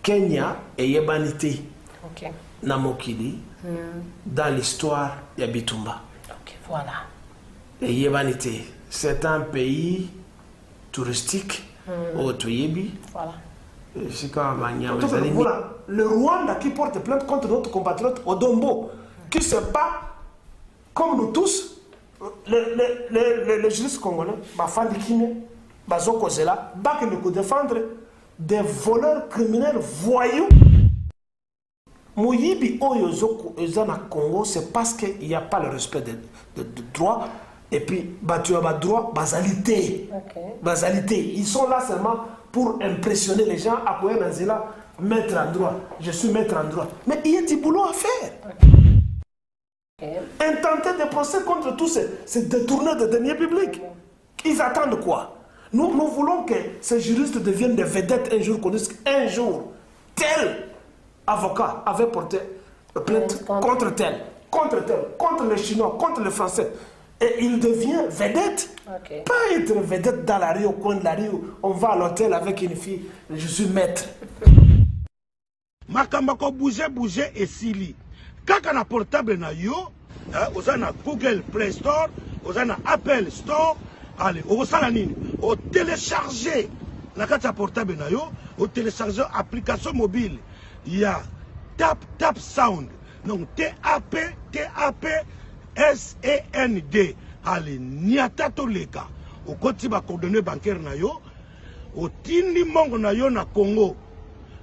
Kenya et Yebanité Namokili dans l'histoire Yabitumba. Voilà. Et Yebanité, c'est un pays touristique au Toyebi. Voilà. Voilà. Le Rwanda qui porte plainte contre notre compatriote Odombo, qui se bat comme nous tous, les juristes congolais, Bafandi Kine, Bazoko Zela, qui nous défendre des voleurs criminels voyous. Moyibi Oyozoko Ezana Congo, c'est parce qu'il n'y a pas le respect de droit. Et puis, tu as droit, basalité. Basalité. Ils sont là seulement pour impressionner les gens, à quoi là, maître en droit. Je suis maître en droit. Mais il y a du boulot à faire. Intenter des procès contre tous ces détourneurs de deniers publics. Ils attendent quoi? Nous voulons que ces juristes deviennent des vedettes un jour, qu'on dise un jour, tel avocat avait porté plainte contre tel, contre les Chinois, contre les Français. Et il devient vedette. Pas être vedette dans la rue, au coin de la rue, on va à l'hôtel avec une fille, je suis maître. Makambako bouger et sili. Kaka na portable na yo, oza na Google Play Store, oza na Apple Store, allez, osala nini? O télécharger na kati ya portable na yo, o télécharger application mobile. Il y a Tap Sound. Donc TAP-SAND. Allez, niatato leka. Au côté ba coordonnées bancaires na yo, au tindi mongo na yo na Congo.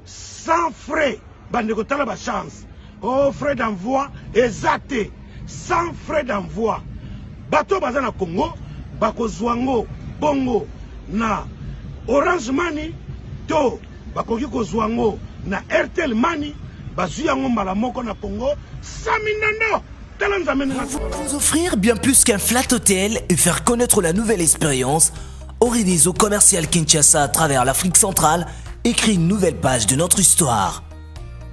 Sans frais, bandeko tala ba chance. Oh, frais d'envoi, exacté. Sans frais d'envoi. Bato baza na Congo, bako zwango, bongo, na Orange Money, to, bako kiko zwango, na Airtel Money, bazu yango malamoko na Congo, 100 000 Pour vous offrir bien plus qu'un flat hôtel et faire connaître la nouvelle expérience, Oridezo Commercial Kinshasa à travers l'Afrique centrale écrit une nouvelle page de notre histoire.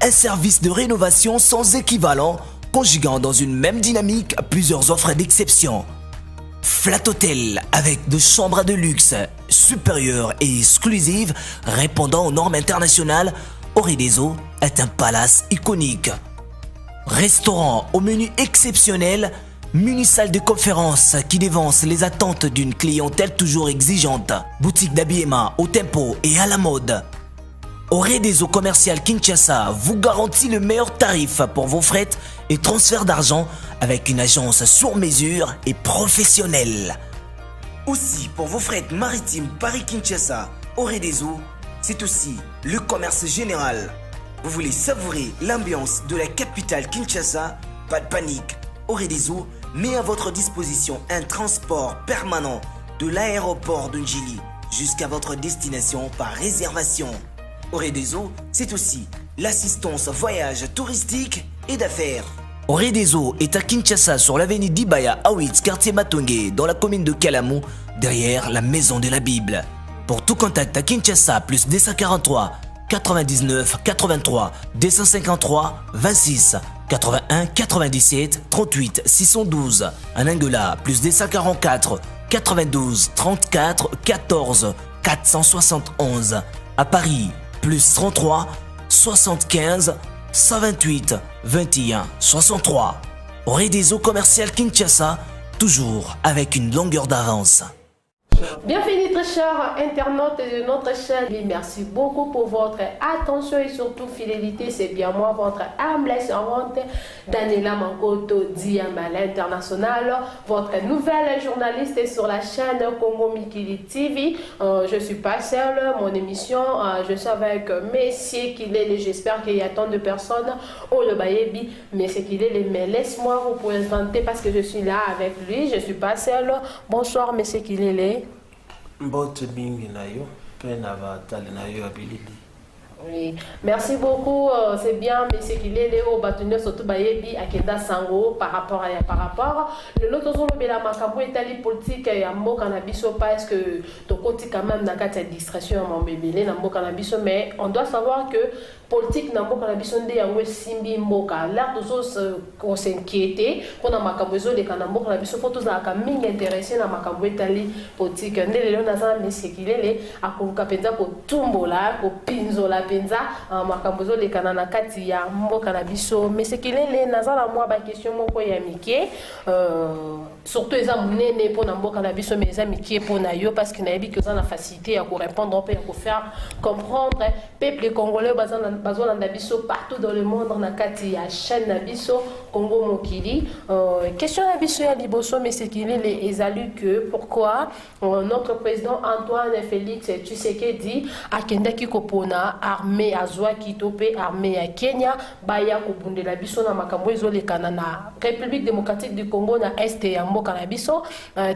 Un service de rénovation sans équivalent, conjuguant dans une même dynamique plusieurs offres d'exception. Flat hôtel avec de chambres de luxe, supérieures et exclusives, répondant aux normes internationales, Oridezo est un palace iconique. Restaurant au menu exceptionnel, mini-salle de conférence qui dévance les attentes d'une clientèle toujours exigeante, boutique d'habillement au tempo et à la mode. Oridezo Commercial Kinshasa vous garantit le meilleur tarif pour vos frais et transferts d'argent avec une agence sur mesure et professionnelle. Aussi, pour vos frais maritimes Paris-Kinshasa, Oridezo, c'est aussi le commerce général. Vous voulez savourer l'ambiance de la capitale Kinshasa? Pas de panique, Oridezo met à votre disposition un transport permanent de l'aéroport de Njili jusqu'à votre destination par réservation. Oridezo, c'est aussi l'assistance voyage touristique et d'affaires. Oridezo est à Kinshasa sur l'avenue d'Ibaya Awitz, quartier Matonge, dans la commune de Kalamu, derrière la maison de la Bible. Pour tout contact à Kinshasa, plus 243 99 83 253 26 81 97 38 612. En Angola, plus 244 92 34 14 471. À Paris, plus 33 75 128 21 63. Oridezo Commercial Kinshasa, toujours avec une longueur d'avance. Bienvenue très chers internautes de notre chaîne. Merci beaucoup pour votre attention et surtout fidélité. C'est bien moi, votre humble servante Daniela Mankoto Diama l'international, votre nouvelle journaliste sur la chaîne Congo Mikili TV. Je suis pas seule, mon émission, je suis avec Messier Kilele. J'espère qu'il y a tant de personnes au le Bayebi. Messier Kilele, mais laisse-moi vous présenter parce que je suis là avec lui. Je suis pas seule. Bonsoir Messier Kilele. Oui, merci beaucoup. C'est bien, mais c'est qu'il est Léo Batuner surtout Bayebi Akenda Sango par rapport. Le lot de la Makambo Italie politique et Ambo Cannabiso parce que ton côté quand même n'a qu'à distraction à mon bébé, mais on doit savoir que politique na mboka na biso nde yango simbi mboka là on s'inquiéter pona makambo ezo leka na mboka na biso faut tozalaka mingi intéressé na makambo etali politique nde lelo naza mesekilele akoluka penza kotumbola kopinzola penza makambo ezo leka na kati ya mboka na biso mesekilele naza na mwa ba question moko ya mike surtout eza munene pona mboka na biso mais eza mike pona yo parce que nayebi que eza na facilité à répondre pe à faire comprendre peuple congolais bazana na biso partout dans le monde na kati ya chaîne na biso Congo Mokili question na biso ya liboso mesekilele ezali que pourquoi notre président Antoine Félix Tshisekedi akendaki kopona armée azwaki to pe armée ya Kenya baya kobundela biso na makambo ezolekana na République démocratique du Congo na est ya mboka na biso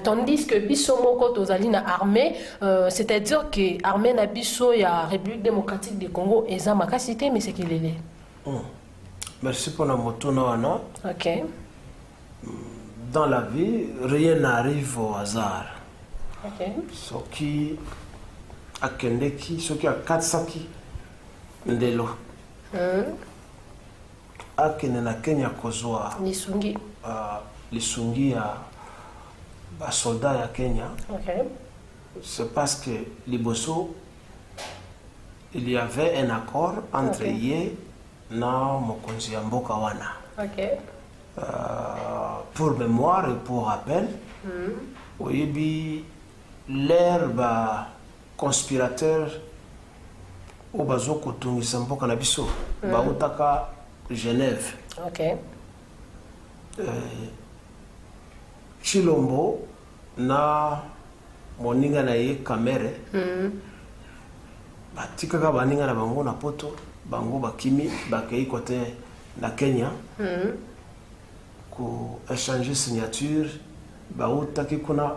tandis que biso moko tozali na armée c'est-à-dire que armée na biso ya République démocratique du Congo eza makasité mais c'est qu'il est merci pour la moto wana. OK. Dans la vie rien n'arrive au hasard. OK. Soki akendeki soki akatsaki ndelo akene na Kenya kozwa lisungi ya basoldat ya Kenya. OK. C'est parce que liboso il y avait un accord entre ye na mokonzi ya mboka wana. OK. Pour mémoire et pour rappel, oyebi l'herbe conspirateur au bazo kotungisa mboka na biso bautaka Genève. OK. Chilombo na moninga na ye Kamere batikaka baninga na bango na poto bango bakimi bakei kote na Kenya ko échanger signature bautaki kuna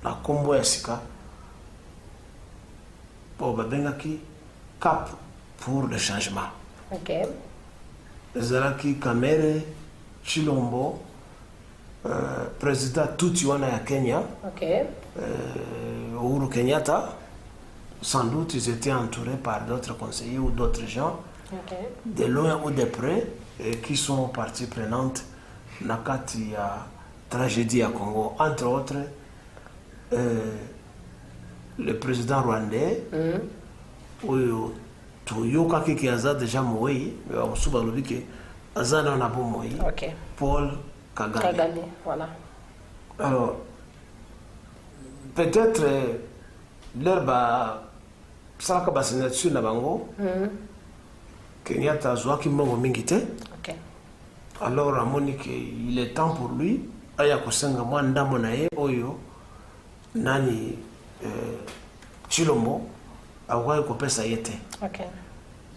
na kombo ya sika po babengaki cap pour le changement. OK. Ezalaki Kamere, Chilombo, président Tuti wana ya Kenya. OK. Uhuru Kenyatta, sans doute ils étaient entourés par d'autres conseillers ou d'autres gens, OK. de loin ou de près, qui sont partie prenante na kati ya tragédie à Congo. Entre autres, le président rwandais, Toyoka qui a déjà mouru, OK. Paul Kagame. Kagame, voilà. Alors, peut-être l'herbe salaka basignature na bango Kenyatta azwaki mbongo mingi te. OK. Alors amoni que il est temps pour lui aya kosenga mwa ndambo na ye oyo nani Chilombo awaye kopesa yete. OK.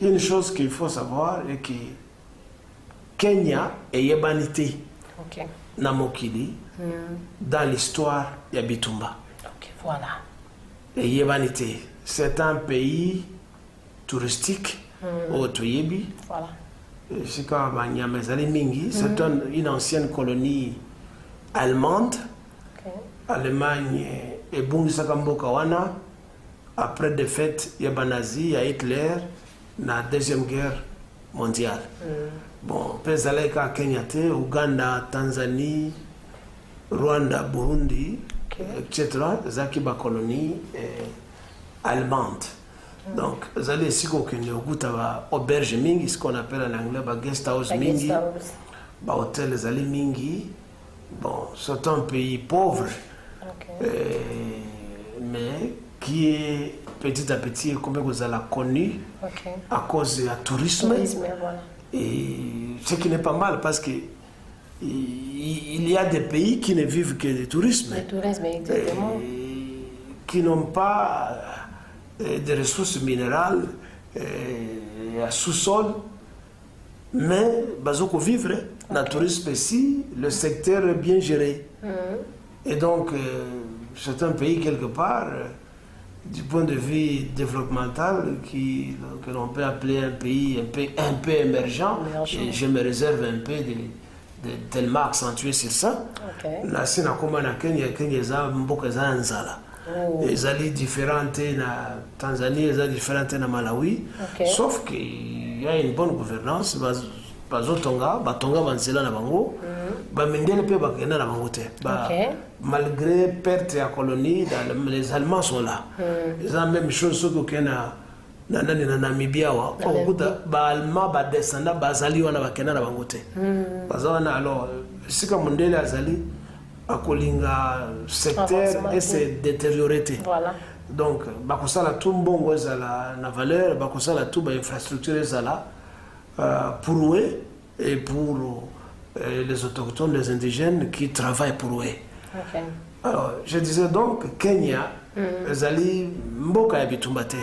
Il y a une chose qu'il faut savoir et que Kenya est yebanité. OK. Na mokili dans l'histoire ya bitumba. OK, voilà. Et yebanité, c'est un pays touristique au Toyebi. Voilà. C'est comme mingi, c'est une ancienne colonie allemande. OK. Allemagne et Bungisaka mboka wana après défaite ya banazi ya Hitler na deuxième guerre mondiale. Bon, pezaleka Kenya te, Uganda, Tanzanie, Rwanda, Burundi, etc. Zaki ba colonie allemande. Donc, zali siko kwenye ukuta ba auberge mingi, ce qu'on appelle en anglais ba guest house mingi, ba hôtel zali mingi. Bon, c'est un pays pauvre, mais qui est petit à petit, comme vous avez connu, à cause du tourisme. Voilà. Et ce qui n'est pas mal parce que il y a des pays qui ne vivent que du tourisme. Le tourisme, exactement. Qui n'ont pas de ressources minérales à sous-sol, mais bazoko vivre. Le tourisme ici, le secteur est bien géré. Et donc, c'est un pays quelque part, du point de vue développemental, que l'on peut appeler un pays un peu émergent. Et je me réserve un peu de tellement accentuer sur ça. Là, si on a Kenya, Kenya, mboka za nzala. Ils allaient différentes na Tanzanie, ils allaient différentes na Malawi. Sauf qu'il y a une bonne gouvernance. Bazotonga, batonga banzela na bango. Bamindele pe bakena na bango te. Malgré perte ya colonie, les Allemands sont là. Ils ont la même chose ce que na Namibia wa. Ba Allemand ba descendant bazali wana bakena na bango te. Bazana alors sika mondele azali akolinga secteur et s'est détérioré. Voilà. Donc bakosala tout mbongo ezala na valeur, bakosala tout ba infrastructure ezala pour eux et pour les autochtones, les indigènes qui travaillent pour eux. Alors, je disais donc Kenya, ezali mboka ya bitumba te.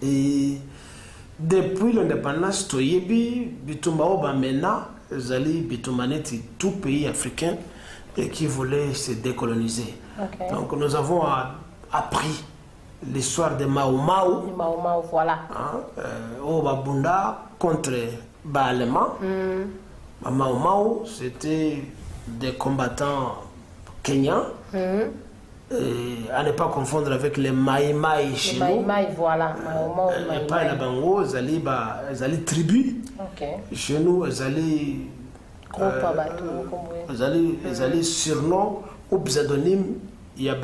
Et depuis l'indépendance, toyebi bitumba oba mena ezali bitumba neti tout pays africain et qui voulait se décoloniser. Donc nous avons appris l'histoire de Mao Mao. Mao Mao, voilà. Au Babunda contre Allemand. Mao Mao, c'était des combattants kenyans. Et à ne pas confondre avec les Mai Mai chez nous. Mai Mai, voilà. Mao Mao, Mai Mai. Les Bango, ils allaient tribus. Chez nous, ils allaient. Ils allaient surnom ou pseudonyme. Il y a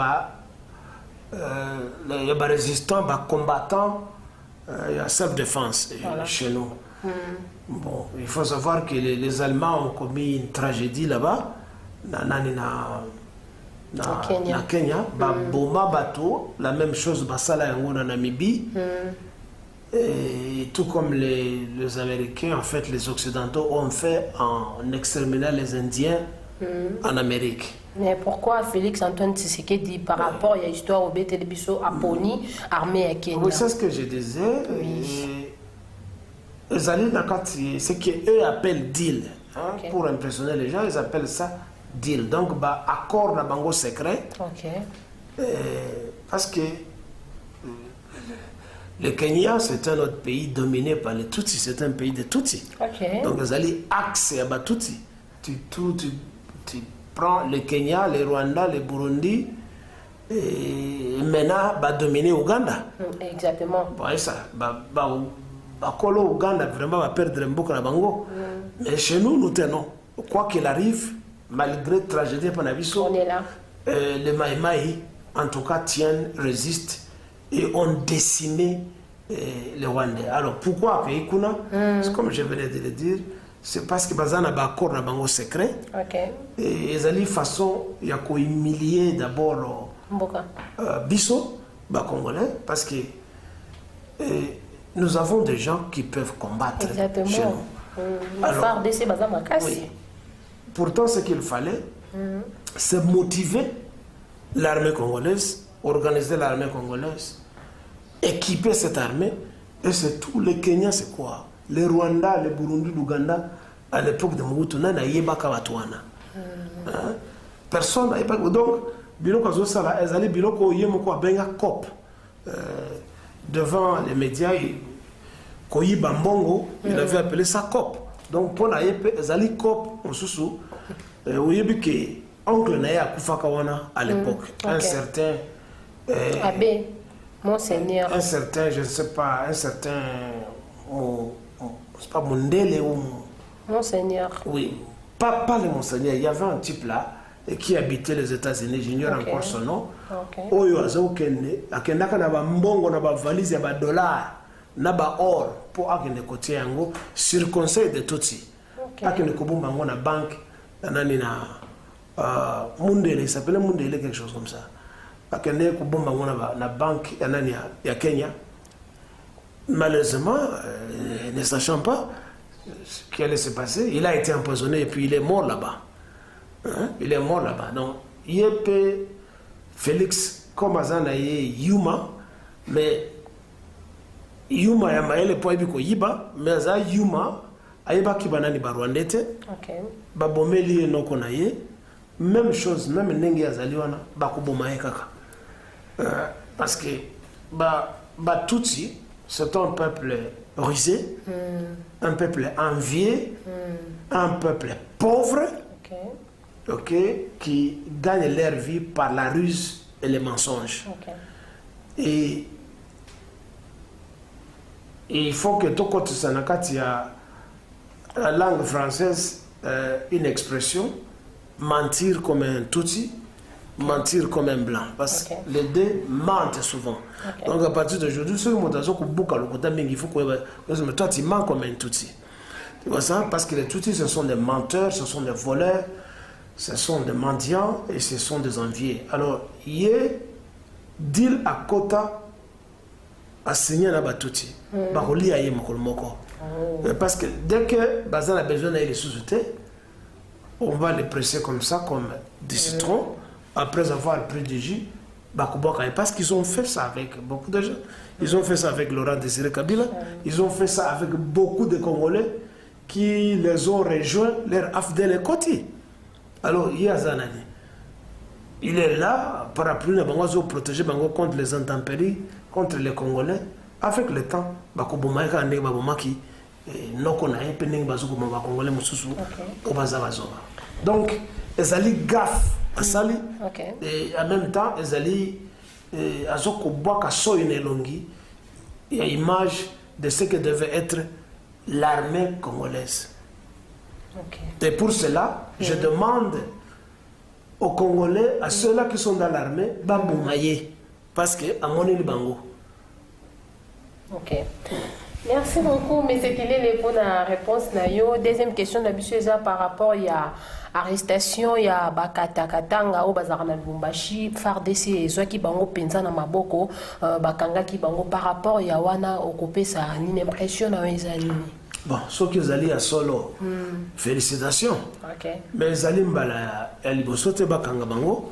des résistants, des combattants, il y a self-défense chez nous. Bon, il faut savoir que les Allemands ont commis une tragédie là-bas, na Kenya, Boma bateau, la même chose basala yango na Namibie. Et tout comme les Américains, en fait, les Occidentaux ont fait en exterminant les Indiens en Amérique. Mais pourquoi Félix Antoine Tshisekedi par rapport à l'histoire au Bétélébiso à Pony, armée à Kenya? Oui, c'est ce que je disais. Ils allaient dans ce qu'eux appellent deal. Pour impressionner les gens, ils appellent ça deal. Donc, accord na bango secret. Parce que le Kenya, c'est un autre pays dominé par les Tutsis. C'est un pays de Tutsis. Donc, ils allaient accès à Tutsis. Tu prends le Kenya, le Rwanda, le Burundi, et maintenant, dominer Ouganda. Exactement. Ça, Ouganda, vraiment, va perdre un beaucoup à Bango. Mais chez nous, nous tenons. Quoi qu'il arrive, malgré la tragédie Panabiso, on est là. Les Maïmaï, en tout cas, tiennent, résistent et ont décimé les Rwandais. Alors, pourquoi comme je venais de le dire, c'est parce que bazana ba accord na bango secret. Et ils allaient façon il y a quoi humilier d'abord biso ba congolais parce que nous avons des gens qui peuvent combattre chez nous. Alors, oui. Pourtant ce qu'il fallait c'est motiver l'armée congolaise, organiser l'armée congolaise, équiper cette armée et c'est tout. Les Kenyans c'est quoi? Les Rwanda, les Burundi, l'Ouganda, à l'époque de Mobutu, na yebaka batwana. Personne n'a pas. Donc, biloko zosala, ezali biloko yemoko abenga COP. Devant les médias, Koyiba Mbongo, il avait appelé ça COP. Donc, pour la yep, ezali COP, on sous oyebi ke oncle na ya kufaka wana à l'époque, un certain Abbé, Monseigneur. Un certain, je ne sais pas, un certain c'est pas Mondele ou Monseigneur. Oui, pas le Monseigneur. Il y avait un type là qui habitait les États-Unis, j'ignore encore son nom. Oyo azo kende, akendaka na ba mbongo na ba valise ya ba dollars, na ba or pour akende côté yango sur conseil de Tutsi. Akende kobumba ngo na banque nani na Mundele, il s'appelait Mundele quelque chose comme ça. Akende kobumba ngo na banque ya nani ya Kenya. Malheureusement, ne sachant pas ce qui allait se passer, il a été empoisonné et puis il est mort là-bas. Il est mort là-bas. Donc, il est Félix comme Azanaye Yuma, mais Yuma ya maele po ibiko yiba, mais Aza Yuma ayeba kibanani barwandete. Ba bomeli enoko na ye, même chose, même ndenge azaliwana ba kuboma ye kaka. Parce que ba Tutsi c'est un peuple rusé, un peuple envié, un peuple pauvre, qui gagne leur vie par la ruse et les mensonges. Ok. Et il faut que tout côté Sanakati a la langue française une expression mentir comme un Tutsi, mentir comme un blanc. Parce que les deux mentent souvent. Donc à partir d'aujourd'hui, ceux qui m'ont dit que il faut que toi tu mens comme un Tutsi. Tu vois ça? Parce que les Tutsis ce sont des menteurs, ce sont des voleurs, ce sont des mendiants et ce sont des enviés. Alors, il y a deal à Kota à signer la Batuti. Parce que dès que Bazan a besoin d'aller les sous-souter, on va les presser comme ça, comme des citrons, après avoir pris du jus. Parce qu'ils ont fait ça avec beaucoup de gens. Ils ont fait ça avec Laurent Désiré Kabila. Ils ont fait ça avec beaucoup de Congolais qui les ont rejoints, leur Afdel et Koti. Alors, il y a Zanani. Il est là, parapluie, il protéger contre les intempéries, contre les Congolais. Avec le temps, donc, ils allaient gaffe à Sali. Et en même temps, ils allaient il y a l'image de ce que devait être l'armée congolaise. Et pour cela, je demande aux Congolais, à ceux-là qui sont dans l'armée, Bamboumaye. Parce que à mon Bango. Ok. Merci beaucoup, mais c'était la réponse. Deuxième question, par rapport à l'arrestation, il y a Bakata Katanga, au Bazar na Lubumbashi, FARDC, et ceux qui bango pensa na maboko, Bakanga qui bango par rapport à Wana, occupé ça, une impression à mes amis. Bon, ceux qui allaient à Solo, félicitations. Mais les allaient à Libosote Bakanga Bango.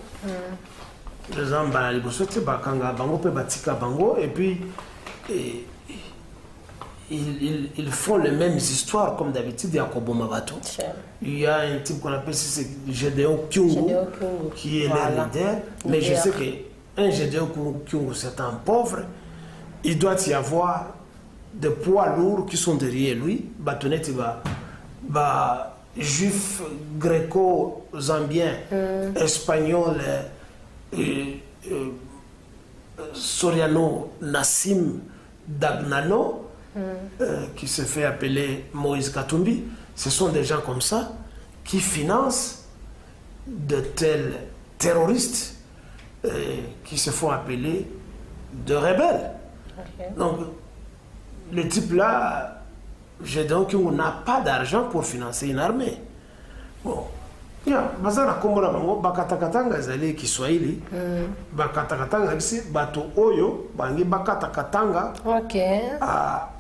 Les gens à Libosote Bakanga Bango, pe Batika Bango, et puis. Ils font les mêmes histoires comme d'habitude. Il y a un type qu'on appelle Gédéon Kyungu qui est leur leader. Mais je sais qu'un Gédéon Kyungu, c'est un pauvre. Il doit y avoir des poids lourds qui sont derrière lui. Juifs, gréco-zambiens, espagnols, Soriano, Nassim Dagnano, qui se fait appeler Moïse Katumbi. Ce sont des gens comme ça qui financent de tels terroristes qui se font appeler de rebelles. Donc, le type là, on n'a pas d'argent pour financer une armée. Bon. Bazana Kombola Bango, Bakatakatanga Zali Kiswahili, Bakatakatanga Bato Oyo, Bangi Bakatakatanga, à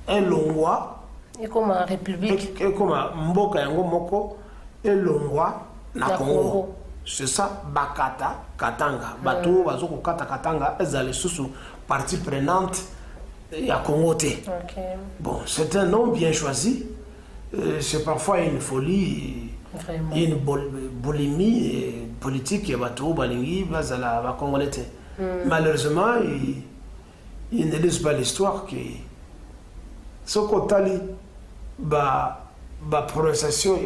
un Longwa, et comme en République, et comme Mboka Yango Moko, et Longwa, na Congo. C'est ça, Bakata Katanga. Bato Bazoko Katakatanga, Zali Susu, partie prenante, et à Congo. Bon, c'est un nom bien choisi, c'est parfois une folie. Vraiment. Une boulimie politique qui est congolais. Malheureusement, ils ne lisent pas l'histoire qui ce côté prononciation,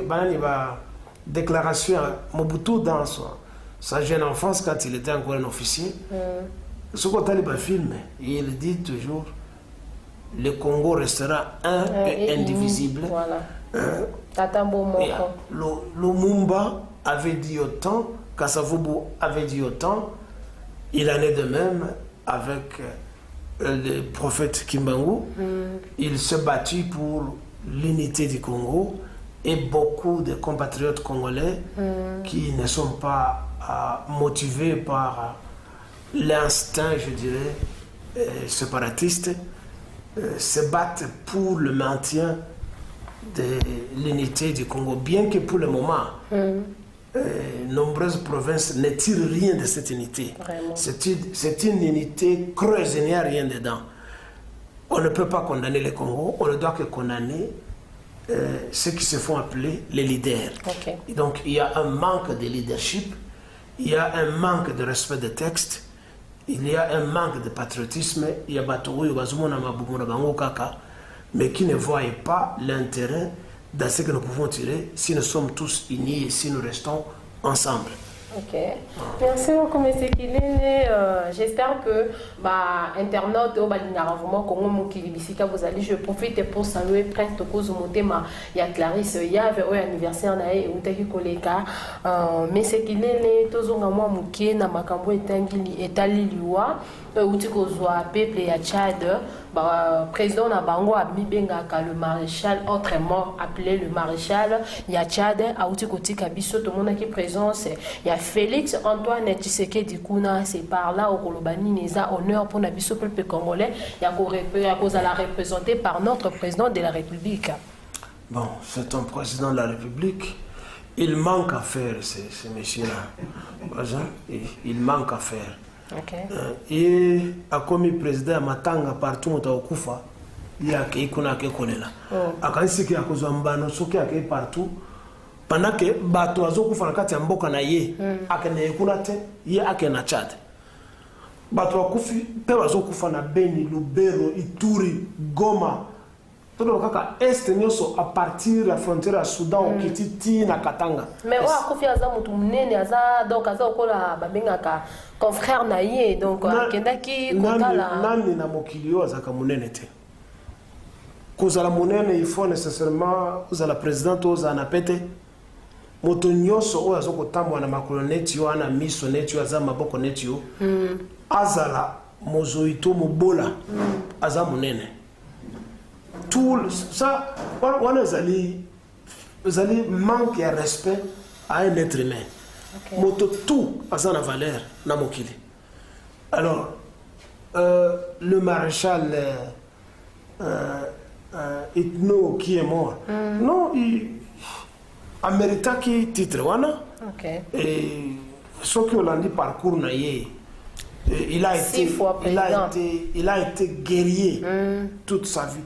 déclaration Mobutu dans sa jeune enfance quand il était encore un officier. Ce côté film, il dit toujours le Congo restera un et indivisible. Voilà. Lumumba avait dit autant, Kasavubu avait dit autant, il en est de même avec le prophète Kimbangu. Il s'est battu pour l'unité du Congo et beaucoup de compatriotes congolais qui ne sont pas motivés par l'instinct, je dirais, séparatiste, se battent pour le maintien de l'unité du Congo, bien que pour le moment, nombreuses provinces ne tirent rien de cette unité. C'est une unité creuse, il n'y a rien dedans. On ne peut pas condamner le Congo, on ne doit que condamner ceux qui se font appeler les leaders. Et donc il y a un manque de leadership, il y a un manque de respect des textes, il y a un manque de patriotisme, il y a mais qui ne voient pas l'intérêt dans ce que nous pouvons tirer si nous sommes tous unis et si nous restons ensemble. Ok. Merci beaucoup, M. Kilele. J'espère que internaute au vraiment Congo Mokilibisika vous allez. Je profite pour saluer presque cause motema ya Clarisse Yave au anniversaire nae utaki koleka. M. Kilele tozonga mwa mukie na makambo etali liwa uti kozwa peuple ya Tchad. Président na bango a mibengaka le maréchal autrement appelé le maréchal ya Tchad a uti kotika biso to monaki présence ya Félix Antoine Tshisekedi Kuna. C'est par là au Kolobani Neza honneur pour Nabiso peuple congolais ya la représentée par notre président de la République. Bon, c'est un président de la République. Il manque à faire ces messieurs-là. Il manque à faire. Okay. Et a commis président Matanga partout au Kufa, il y a qui kuna ke kolela. A quand c'est qui a cause mbano soki a partout pendant que bato azokufa na kati ya mboka na ye akene kuna te ye akena Tchad. Bato akufi pe bazokufa na Beni, Lubero, Ituri, Goma. Tout le kaka est nyoso à partir la frontière à Soudan okiti na Katanga. Mais o akufi aza mutu munene aza donc aza okola babengaka confrère na ye donc akendaki kotala nani na mokili aza ka munene te. Kozala munene il faut nécessairement la présidente oza na pete. Moto nyoso o azo kotambwa na makoloneti yo ana miso neti yo aza maboko neti yo. Azala mozoito mobola aza munene. Tout ça, on manque de respect à un être humain. Okay. Moto tout a sa valeur na mokili. Alors, le maréchal Itno qui est mort, non, a mérité qui titre wana. Okay. Et ce qui a dit parcours na ye. Il a été guerrier toute sa vie.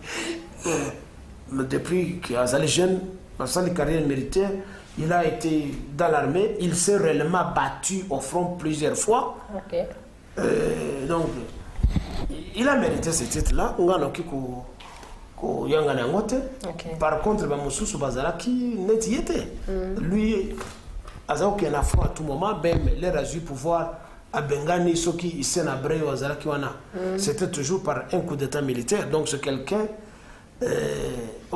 Depuis qu'il a été jeune, dans sa carrière militaire, il a été dans l'armée. Il s'est réellement battu au front plusieurs fois. Okay. Donc, il a mérité ce titre-là. Par contre, lui, il a à tout moment, il a eu pouvoir. À Bengani, c'était toujours par un coup d'état militaire. Donc c'est quelqu'un qui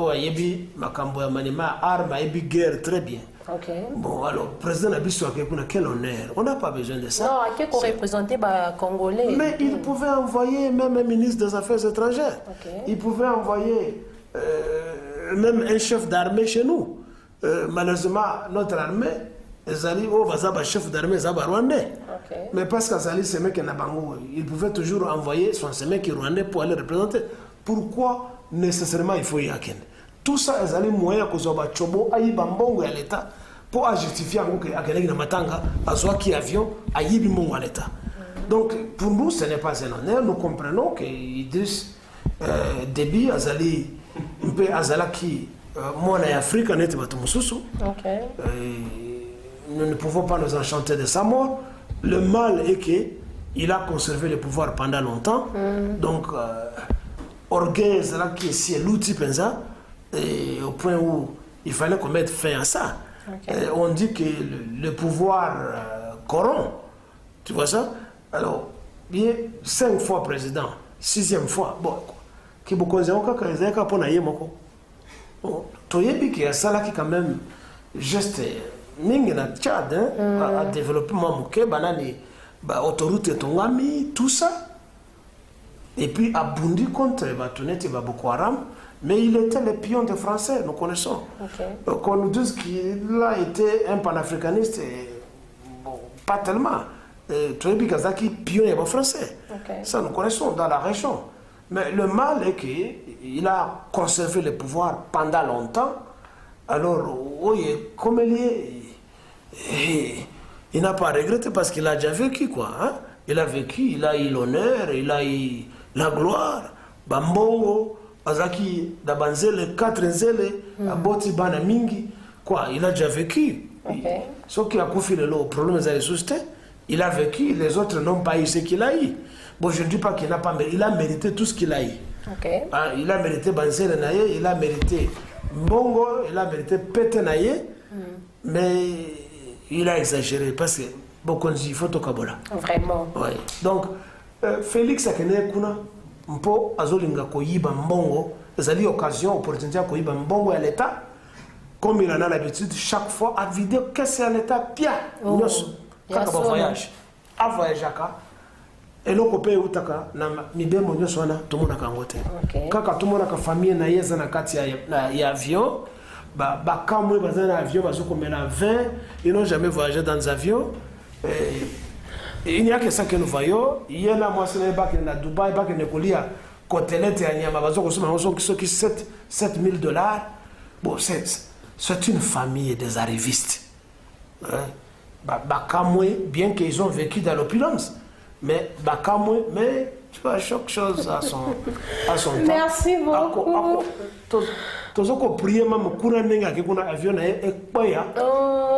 a arme, guerre très bien. Okay. Bon, alors, président Nabiso, quel honneur. On n'a pas besoin de ça. Non, à qui représentait les Congolais. Mais il pouvait envoyer même un ministre des Affaires étrangères. Okay. Il pouvait envoyer même un chef d'armée chez nous. Malheureusement, notre armée, chef d'armée rwandais. Okay. Mais parce qu'Azali c'est mec il pouvait toujours envoyer son mec rwandais pour aller représenter. Pourquoi nécessairement il faut y aller? Tout ça Azali moyen que zoba chobo ayiba mbongo ya l'état pour justifier que akeleki na matanga azwa ki avion ayibi mbongo ya l'état. Donc pour nous ce n'est pas un honneur. Nous comprenons que Idriss Déby Azali un peu Azalaki mwana ya Afrika neti batu mususu. Okay. Nous ne pouvons pas nous enchanter de sa mort. Le mal est qu'il a conservé le pouvoir pendant longtemps. Donc, orgueil, qui est l'outil pensa, au point où il fallait qu'on mette fin à ça. Okay. On dit que le pouvoir corrompt. Tu vois ça? Alors, il est 5 fois président, 6e fois. Bon, qui beaucoup de gens qui ont ça qui quand même juste. Mingi na Tchad a développé Mamouké, banani, autoroute Tongami, tout ça. Et puis a bondi contre Batonette et Boko Haram, mais il était le pion des Français, nous connaissons. Okay. Qu'on nous dise qu'il a été un panafricaniste, bon, pas tellement. Toyebi Kazaki, pion des Français. Okay. Ça nous connaissons dans la région. Mais le mal est qu'il a conservé le pouvoir pendant longtemps. Alors, comme il est, il n'a pas regretté parce qu'il a déjà vécu quoi. Hein? Il a vécu, il a eu l'honneur, il a eu la gloire. Bambongo, Azaki, Dabanzele, 4 Nzele, Aboti Bana Mingi, quoi, il a déjà vécu. Okay. Ce qui a confié le problème des ressources, il a vécu, les autres n'ont pas eu ce qu'il a eu. Bon, je ne dis pas qu'il n'a pas mérité, il a mérité tout ce qu'il a eu. Okay. Hein? Il a mérité Banzele Naye, il a mérité Mbongo, il a mérité Pete Naye, mais il a exagéré parce que bokonzi il faut tokabola. Vraiment. Oui. Donc Félix akene kuna mpo azolinga koyiba mbongo, ezali occasion opportunité ya koyiba mbongo ya l'état comme il en a l'habitude chaque fois à vider qu'est-ce à l'état bien. Nyos kaka ba voyage. A voyage aka eloko pe utaka na mibemo nyos wana tomona kango te. Kaka tomona ka famille na yeza na kati ya avion. Bah, quand moi, dans un avion, ils n'ont jamais voyagé dans un avion. Il n'y a que ça que nous voyons. Il y a là, moi, c'est pas que na Dubaï, pas que ne colia côtelette et Anyama, qui 7 000 $. Bon, c'est une famille des arrivistes. Bien qu'ils ont vécu dans l'opulence, mais tu vois, chaque chose à son temps. Merci beaucoup. Tozoko prier même kuna nenga ke kuna avion na ekpaya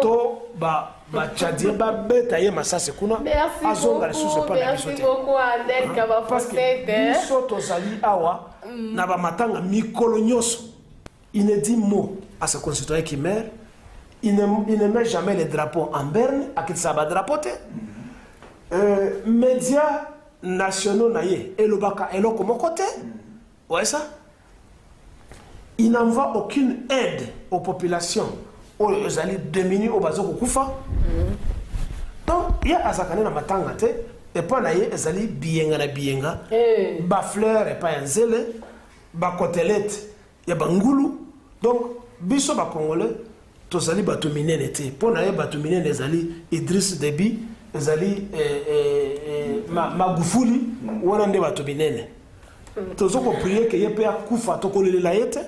to ba tchadien ba beta ye masase kuna azonga lisusu pa na biso te. Merci beaucoup Adel Kabafosete. Biso tozali awa na ba matanga mikolo nyonso. Il ne dit mot à ses concitoyens qui meurent. Il ne met jamais les drapeaux en berne à qui ça ba drapeau te. Médias nationaux na ye elobaka eloko moko te. Ouais ça. Il n'envoie aucune aide aux populations. Aux alliés démunis au bazo kufa. Donc, il y a azakane na matanga te et pas na ye ezali bienga na bienga. Ba fleur et pas un zele, ba côtelette, ya bangulu. Donc, biso ba congolais, to zali bato minene te. Po na ye bato minene ezali Idriss Déby, ezali Magufuli, wana nde bato minene. Tozoko prier que ye pe akufa to kolela yete.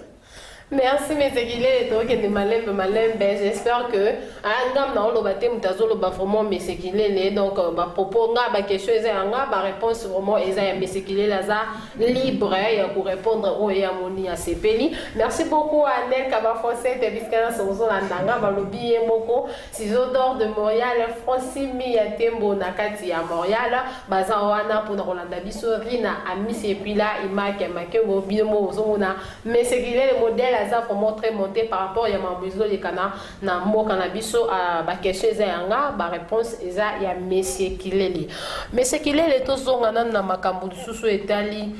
Merci, mais c'est qu'il est de Malembe. J'espère que Angam na lo baté mutazo lo ba vraiment mais c'est qu'il est donc ba propos nga ba question anga ba réponse vraiment eza mais c'est qu'il est là libre pour répondre au ya moni à CPI. Merci beaucoup à Nel Kabafosete de Biskana Sozo Landanga ba lobi moko ciseaux d'or de Montréal Francimi ya Tembo na kati ya Montréal baza wana pour Rolanda biso Rina Amis et puis là Imake Makengo bimo ozona mais c'est qu'il est le modèle ça vraiment très monté par rapport à Mambizo les Kana na mo cannabis à ba question eza ba réponse eza ya monsieur Kileli monsieur Kileli to zongana na makambo susu etali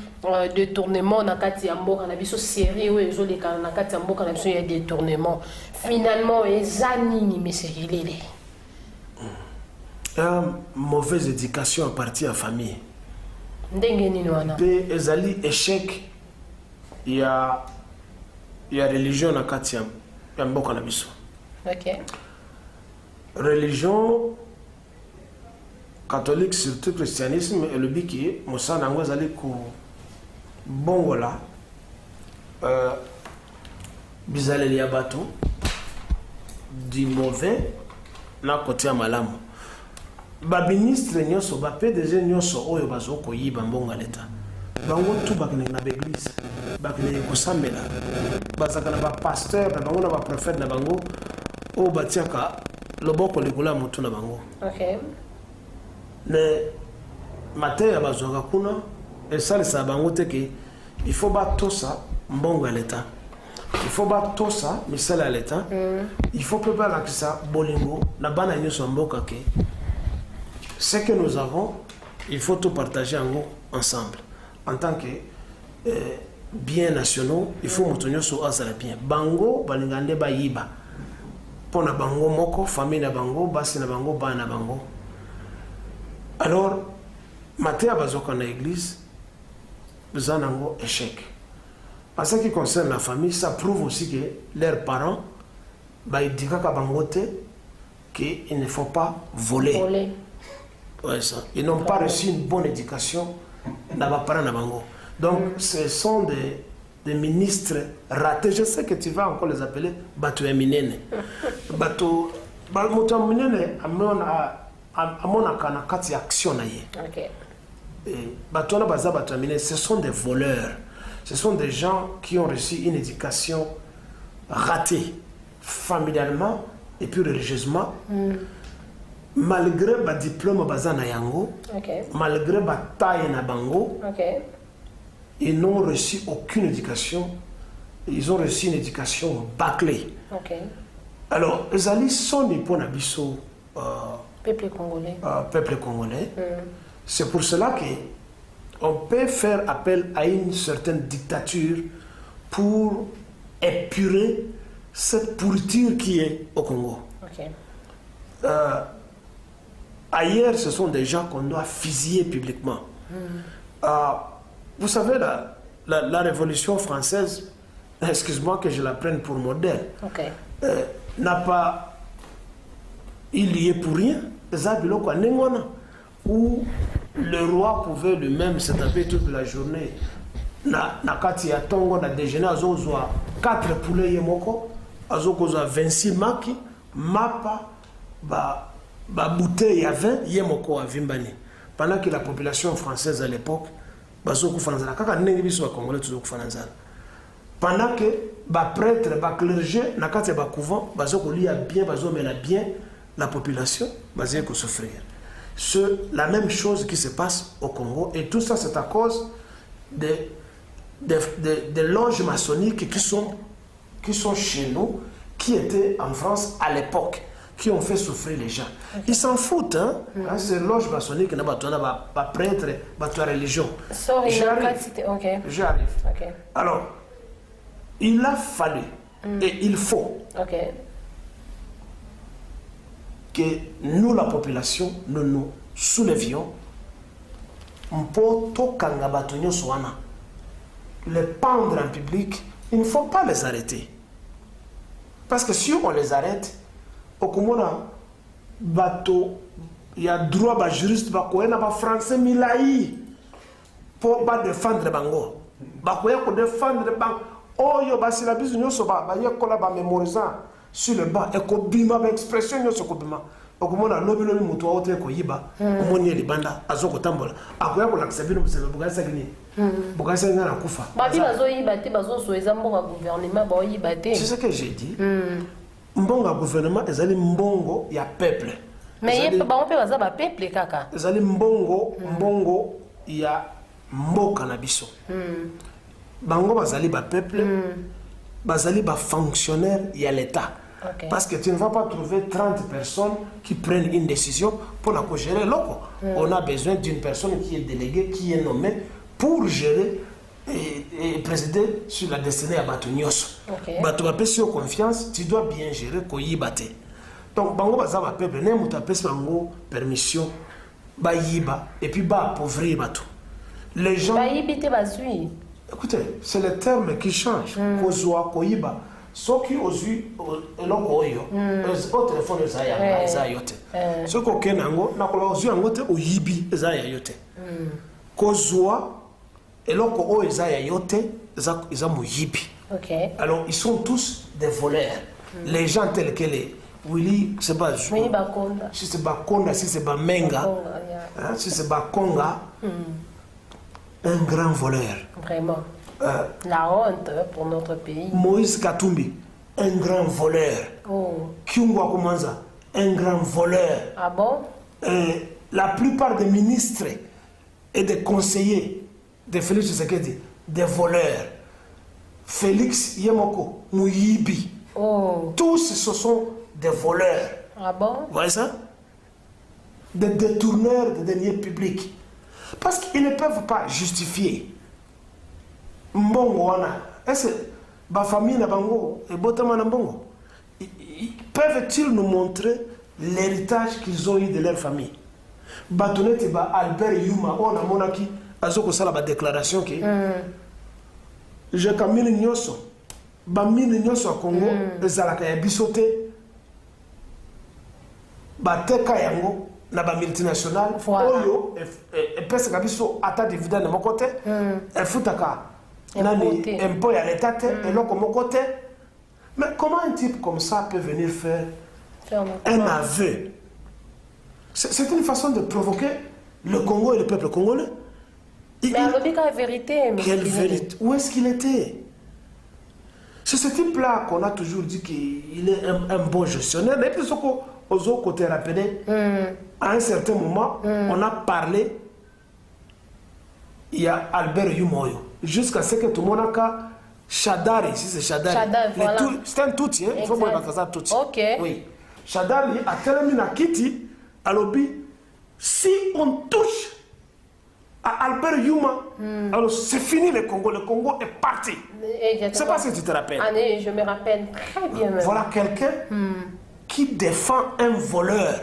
détournement na kati ya mbo cannabis série ou ezo les Kana na kati ya mbo cannabis ya détournement finalement eza nini monsieur Kileli mauvaise éducation à partir de la famille ndenge nini wana pe ezali échec il y a religion na kati ya mboka na biso. OK. Religion catholique surtout christianisme et le biki mosa nango ezali ko bongola bizaleli ya bato du mauvais na côté ya malamu. Ba ministre nyonso ba PDG nyonso oyo bazoko yiba mbonga leta. Bango tout bakene na l'église bakene ko sambela bazaka na ba pasteur na bango na ba prophète na bango o batiaka loboko likula mutu na bango. OK. Ne matin ya bazoka kuna et ça ça bango te que il faut ba tosa mbongo l'état. Il faut ba tosa misala ya l'état. Il faut préparer la kisa bolingo na bana nyonso mboka ke ce que nous avons il faut tout partager ensemble. En tant que biens nationaux, il faut monter sur azala bien. Bango, balingande ba yiba. Pona bango moko, famille na bango, basi na bango, ba na bango. Alors, matin à bazoka na église, nous avons un échec. En ce qui concerne la famille, ça prouve aussi que leurs parents, bah ils disent qu'à bangote, qu'il ne faut pas voler. Ouais, ça. Ils n'ont pas reçu une bonne éducation. Donc, ce sont des ministres ratés. Je sais que tu vas encore les appeler Bato Eminene. Bato Eminene, action. Ce sont des voleurs. Ce sont des gens qui ont reçu une éducation ratée, familialement et puis religieusement. Malgré le diplôme bazana yango, malgré la taille na bango, ils n'ont reçu aucune éducation. Ils ont reçu une éducation bâclée. Alors, les alliés sont des points d'abisso Peuple congolais. Peuple congolais. C'est pour cela qu'on peut faire appel à une certaine dictature pour épurer cette pourriture qui est au Congo. Ok. Ailleurs, ce sont des gens qu'on doit fusiller publiquement. Vous savez, la Révolution française, excuse-moi que je la prenne pour modèle, n'a pas il y est pour rien. Où le roi pouvait lui-même se taper toute la journée. Na kati ya tongo na déjeuner azozwa 4 poulets yemoko, azokozwa 26 maki, mapa, ba bouteille à vin yemoko avimbani. Pendant que la population française à l'époque bazoku fanzala kaka ndenge biso ba congolais tuzoku fanzala. Pendant que ba prêtre, ba clergé na kati ba couvent bazoko lia bien, bazomela bien la population, bazeko souffrir. C'est la même chose qui se passe au Congo et tout ça c'est à cause des loges maçonniques qui sont chez nous, qui étaient en France à l'époque, qui ont fait souffrir les gens. Ils s'en foutent, hein. Ces loges maçonniques, il n'y a pas prêtre, pas de religion. J'arrive. Alors, il a fallu et il faut que nous, la population, nous nous soulevions pour les pendre en public. Il ne faut pas les arrêter. Parce que si on les arrête, au Comona, bateau, il y a droit à juriste, il y a français, milaï, pour défendre Bango. Il faut défendre Bango. Oh, il y a la business, il y a mémorisant sur le banc, et il y a expression, il y a okumona lobi mutu wote ko yiba omoni libanda azoko tambola akoya ko lakisa bino musebe bugasa kini bugasa ngana kufa babi bazo yiba te bazo soeza mbongo gouvernement ba yiba te. C'est ce que j'ai dit. Mbongo gouvernement ezali mbongo ya peuple, mais yé ba on peut baza ba peuple kaka ezali mbongo ya mboka na biso. Bango bazali ba peuple, bazali ba fonctionnaire ya l'état. Parce que tu ne vas pas trouver 30 personnes qui prennent une décision pour la gérer l'eau. On a besoin d'une personne qui est déléguée, qui est nommée pour gérer et présider sur la destinée à Batunios. Batu va payer sur confiance, tu dois bien gérer koyi bate. Donc bango baza ba peuple ne muta pesa bango permission ba yiba et puis ba appauvrir batu. Les gens ba yibite bazui. Écoutez, c'est le terme qui change. Kozwa koyiba. Ceux qui ont eu au téléphone, ils ont yote. Ceux qui ont eu yote, au yibi, ils ont yote. Kozwa, et l'autre ils ont yote, ils ont yibi. Alors, ils sont tous des voleurs. Les gens tels que les Willy, c'est pas si c'est Bakonda, si c'est Bamenga, si c'est Bakonga, un grand voleur. Vraiment. La honte pour notre pays. Moïse Katumbi, un grand voleur. Kyungwa Kumanza, un grand voleur. Ah bon? La plupart des ministres et des conseillers de Félix Tshisekedi, des voleurs. Félix Yemoko, Mouyibi. Tous ce sont des voleurs. Ah bon? Vous voyez ça? Des détourneurs de deniers publics. Parce qu'ils ne peuvent pas justifier. Mbongo wana, est-ce que ma famille na bango et botama na mbongo, peuvent-ils nous montrer l'héritage qu'ils ont eu de leur famille? Batonete ba Albert Yuma on a monaki azoko sala ba déclaration que je kamini nyoso ba mini nyoso Congo ezalaka ya bisote ba teka yango na ba multinational oyo e pesa kabiso ata dividende mon côté e futaka nani impôt à l'état et l'autre mon côté. Mais comment un type comme ça peut venir faire un aveu? C'est une façon de provoquer le Congo et le peuple congolais. Mais la vérité, quelle vérité? Où est-ce qu'il était? C'est ce type-là qu'on a toujours dit qu'il est un bon gestionnaire. Et puis, aux autres côtés rappelés, à un certain moment, on a parlé, il y a Albert Yumoyo. Jusqu'à ce que tout le monde a Chadari, si c'est Chadari. C'est un Tutsi, il faut voir ça Tutsi. Oui. Chadari a tellement na Kiti, Alors, si on touche à Albert Yuma, alors c'est fini le Congo est parti. Je ne sais pas si tu te rappelles. Je me rappelle très bien. Même. Voilà quelqu'un qui défend un voleur.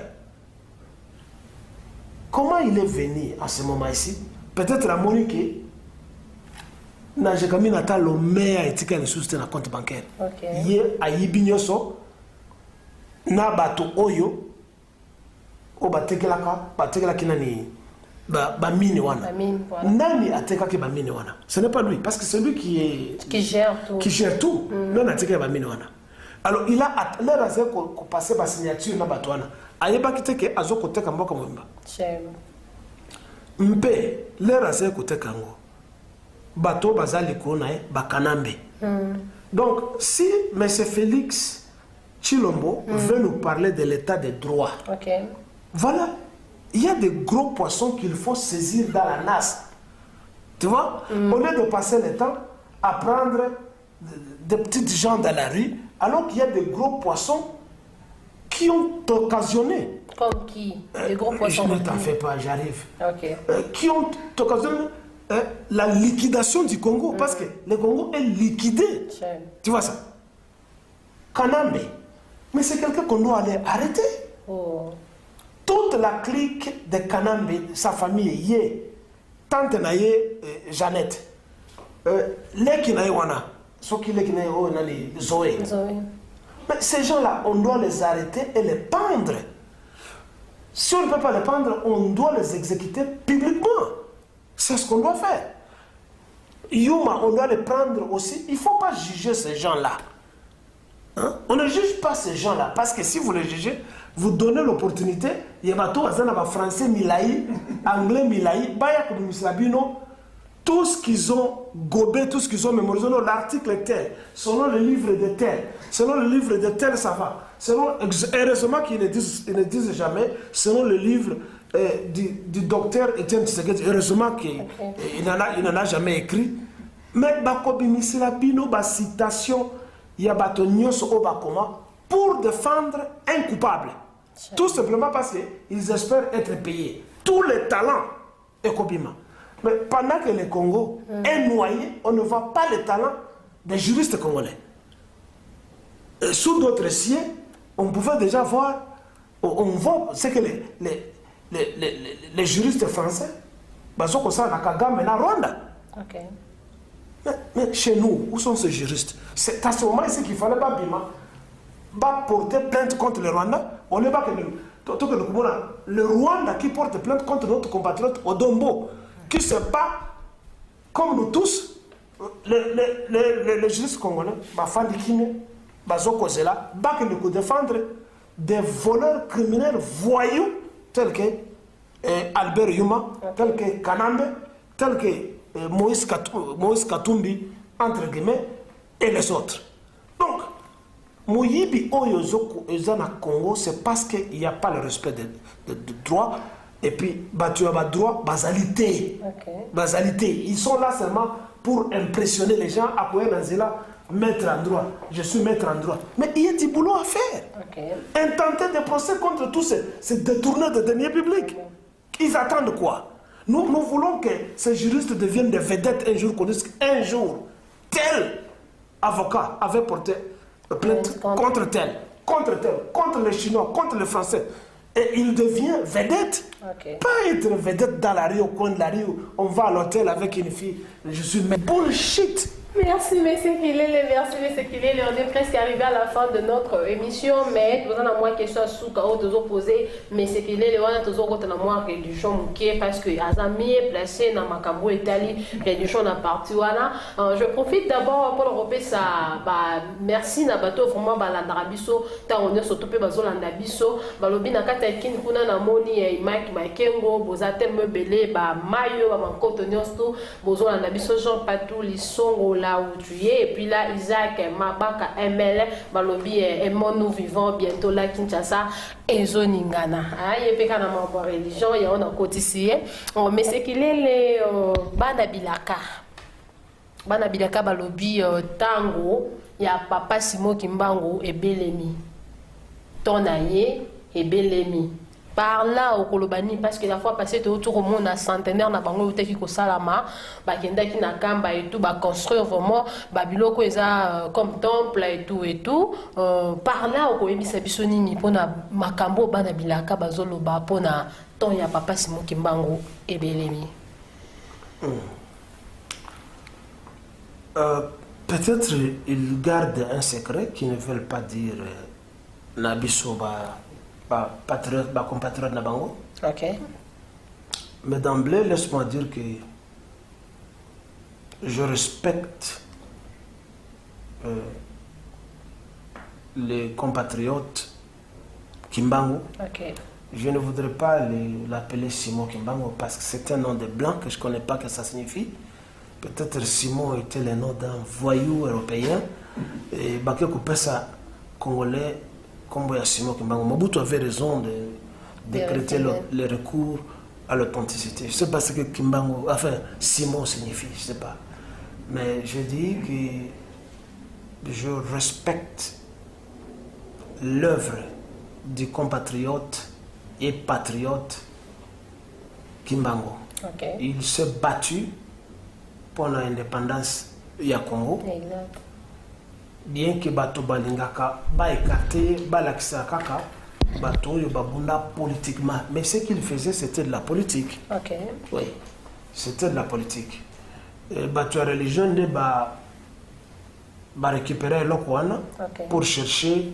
Comment il est venu à ce moment ici? Peut-être la Monique n'a jamais été le meilleur étiquette de soutien à compte bancaire. Hier, à Yibinyoso, na bato oyo, o batekela kinani, ba mine wana. Nani ateka ki ba mine wana? Ce n'est pas lui, parce que c'est lui qui gère tout. Qui gère tout. Non ateka ba mine wana. Alors il a l'air à dire qu'on passe par signature na bato wana. Ayeba kiteke azo koteka mboka mwimba. Mpe l'air à dire koteka ngo. Bato bazali kona bakanambe. Donc si M. Félix Tshilombo veut nous parler de l'état des droits. Voilà, il y a des gros poissons qu'il faut saisir dans la nasse. Tu vois, au lieu de passer le temps à prendre des petites gens dans la rue, alors qu'il y a des gros poissons qui ont occasionné. Comme qui? Des gros poissons. Je ne t'en fais pas, j'arrive. Qui ont occasionné la liquidation du Congo, parce que le Congo est liquidé. Tu vois ça? Kanambe. Mais c'est quelqu'un qu'on doit aller arrêter. Toute la clique de Kanambe, sa famille, Yé, tante Naye, Jeannette, Leki Naye Wana, Soki Leki Naye Nani, Zoé. Mais ces gens-là, on doit les arrêter et les pendre. Si on ne peut pas les pendre, on doit les exécuter publiquement. C'est ce qu'on doit faire. Yuma, on doit les prendre aussi. Il ne faut pas juger ces gens-là. Hein? On ne juge pas ces gens-là, parce que si vous les jugez, vous donnez l'opportunité, il y a français milaï, anglais milaï, tout ce qu'ils ont gobé, tout ce qu'ils ont mémorisé, l'article tel, selon le livre de tel, selon le livre de tel, ça va. Heureusement qu'ils ne disent jamais, selon le livre du docteur Etienne Tshisekedi, heureusement qu'il n'en a jamais écrit. Mais Bakobi Misilabino, citation, il y a Batonios Obakoma pour défendre un coupable. Tout simplement parce qu'ils espèrent être payés. Tous les talents est Kobima. Mais pendant que le Congo est noyé, on ne voit pas les talents des juristes congolais. Sous d'autres cieux, on pouvait déjà voir, on voit ce que les juristes français, ils ont ça, Kagame et Rwanda. Mais chez nous, où sont ces juristes? C'est à ce moment ici qu'il fallait pas porter plainte contre le Rwanda. On n'est pas que le Rwanda qui porte plainte contre notre compatriote Odombo, qui se bat comme nous tous, les juristes congolais, nous défendre des voleurs criminels voyous tels que Albert Yuma, tels que Kanambe, tels que Moïse Katumbi, entre guillemets, et les autres. Donc, Moyibi Oyozoko Ezana Congo, c'est parce qu'il n'y a pas le respect de droit. Et puis, tu as droit, basalité. Basalité. Ils sont là seulement pour impressionner les gens, à quoi mettre en droit. Je suis maître en droit. Mais il y a du boulot à faire. Intenter des procès contre tous ces détourneurs de deniers publics. Ils attendent quoi? Nous voulons que ces juristes deviennent des vedettes un jour, qu'on dise qu'un jour, tel avocat avait porté plainte contre tel, contre les Chinois, contre les Français. Et il devient vedette. Pas être vedette dans la rue, au coin de la rue, on va à l'hôtel avec une fille. Je suis bullshit. Merci, M. Kilele, merci, M. Kilele. On est presque arrivé à la fin de notre émission, mais nous avons une question à Soukao, nous avons posé, M. Kilele, on a toujours une réduction parce que Azami est placé dans Makambo Italie, réduction dans la partie. Je profite d'abord pour regrouper ça. Merci, Nabato, vraiment, Landarabiso, on est surtout Landabiso, Balobi Nakatakin, Kuna Namoni, Mike Makengo, Bozate Mebele, Mayo, Mankoto Nyosto, Bozo Landabiso, Jean Patou, Lissongo, là où tu es, et puis là Isaac Mabaka ML Balobi est mon vivant bientôt là Kinshasa et Zoningana il y a pas de religion il y a on a cotisé mais c'est qu'il est les Banabilaka Balobi tango il y a papa Simo Kimbango et Belemi Tonaye et Belemi par là au Kolobani, parce que la fois passée, tu autour au monde à centenaire, na bango yote qui kosalama, bakenda ki na kamba et tout, ba construire vraiment, babiloko eza comme temple et tout et tout. Par là au koyebisa biso nini pona makambo bana bilaka bazolo ba pona ton ya papa Simon Kimbangu ebelemi. Peut-être ils gardent un secret qu'ils ne veulent pas dire Nabiso patriote, compatriote Nabango. Ok. Mais d'emblée, laisse-moi dire que je respecte les compatriotes Kimbangu. Ok. Je ne voudrais pas l'appeler Simon Kimbangu parce que c'est un nom de blanc que je ne connais pas que ça signifie. Peut-être Simon était le nom d'un voyou européen et Baké Koupessa congolais comme Simon Kimbangu. Mobutu avait raison de décréter le recours à l'authenticité. Je ne sais pas ce que Kimbangu, enfin Simon signifie, je ne sais pas. Mais je dis que je respecte l'œuvre du compatriote et patriote Kimbangu. Okay. Il s'est battu pour l'indépendance du Congo. Exact. Bien que Bato Balingaka ba écarté, ba lakisa kaka, Bato Yobabunda politiquement. Mais ce qu'il faisait, c'était de la politique. Ok. Oui, c'était de la politique. Bato religion de ba récupérer l'Okwana pour chercher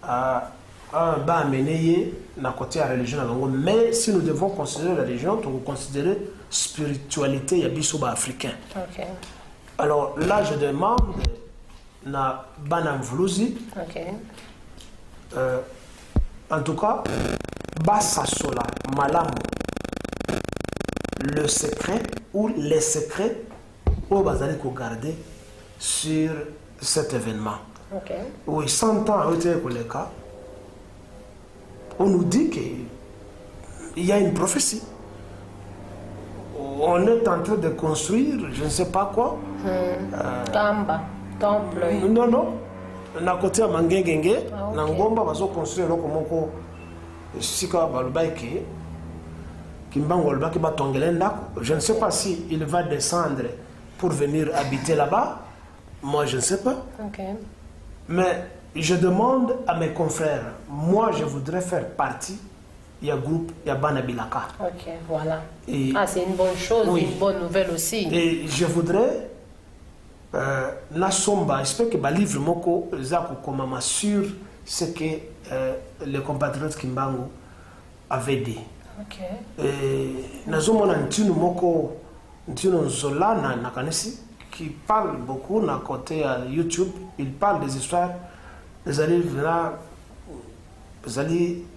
à amener na côté la religion. Mais si nous devons considérer la religion, nous devons considérer spiritualité yabisoba africain. Ok. Alors là, je demande na Banam Vlouzi. Ok. En tout cas, Bassa Sola, Malam, le secret ou les secrets au Bazali qu'on garder sur cet événement. Ok. Oui, 100 ans, le cas, on nous dit qu'il y a une prophétie. On est en train de construire, je ne sais pas quoi. Kamba, temple. Non, non. Na côté à Mangengenge, na ngomba bazo construire loko moko sika balubaike Kimbangu alubaki batongele ndako. Je ne sais pas si il va descendre pour venir habiter là-bas. Moi, je ne sais pas. Ok. Mais je demande à mes confrères, moi je voudrais faire partie, il y a groupe, il y a Banabilaka. Ok, voilà. Et c'est une bonne chose, oui. Une bonne nouvelle aussi. Et je voudrais, Nasomba, j'espère que le livre Moko Komama sur ce que les compatriotes Kimbangu avaient dit. Ok. Nazomona Ntino Moko, Ntino Nzola na Kanesi, qui parle beaucoup à côté à YouTube, il parle des histoires, des alliés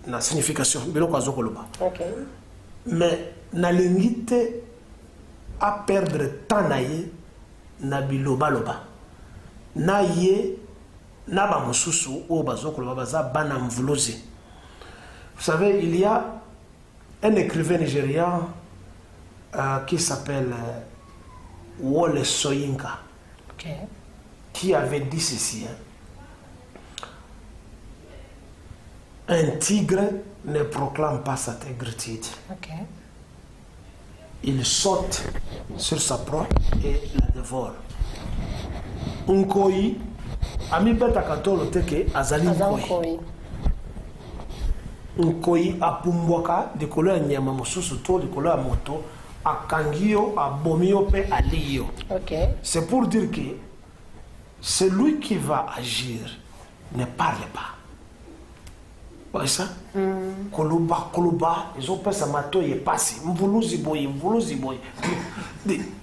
na signification, ok. mais na l'ingité à perdre temps na biloba loba, na ye na ba mususu o bazokoloba baza bana mvlozi. Vous savez, il y a un écrivain nigérian qui s'appelle Wole Soyinka, Okay. qui avait dit ceci. Un tigre ne proclame pas sa intégrité. Okay. Il saute sur sa proie et la dévore. Nkoi, ami beta katolo teke azali nkoi. Nkoi apumbwaka likolo ya nyama mosusu to likolo ya moto akangio abomio pe alio. Okay. C'est pour dire que celui qui va agir ne parle pas. Vous voyez ça? Koloba, ils ont pas sa mato est passé. Mvuluzi boy.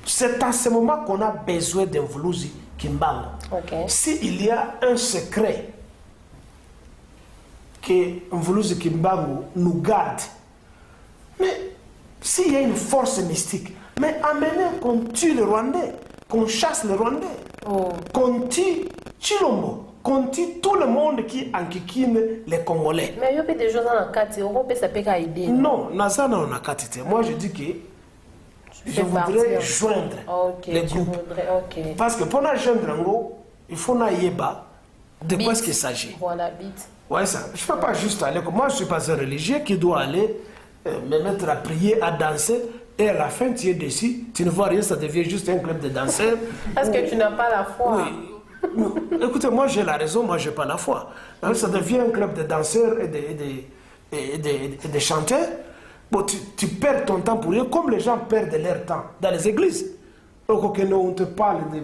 C'est à ce moment qu'on a besoin d'un Mvuluzi Kimbangu. Okay. S'il y a un secret que Mvuluzi Kimbangu nous garde, mais s'il y a une force mystique, mais amenez qu'on tue le Rwandais, qu'on chasse le Rwandais, qu'on tue Chilombo, qu'on tue tout le monde qui enquiquine les Congolais. Mais il y a des choses dans la carte, on peut s'appeler à aider. Non, Nazana on a quantité. Moi je dis que je voudrais joindre les groupes. Parce que pour la joindre, il faut na yeba de quoi est-ce qu'il s'agit. Voilà, bit. Ouais, ça. Je ne peux pas juste aller. Moi, je ne suis pas un religieux qui doit aller me mettre à prier, à danser. Et à la fin, tu es déçu. Tu ne vois rien, ça devient juste un club de danseurs. Parce que tu n'as pas la foi. Oui. Écoutez, moi, j'ai la raison. Moi, je n'ai pas la foi. Donc, ça devient un club de danseurs et de chanteurs. Bon, tu perds ton temps pour rien, comme les gens perdent leur temps dans les églises. Donc, on te parle de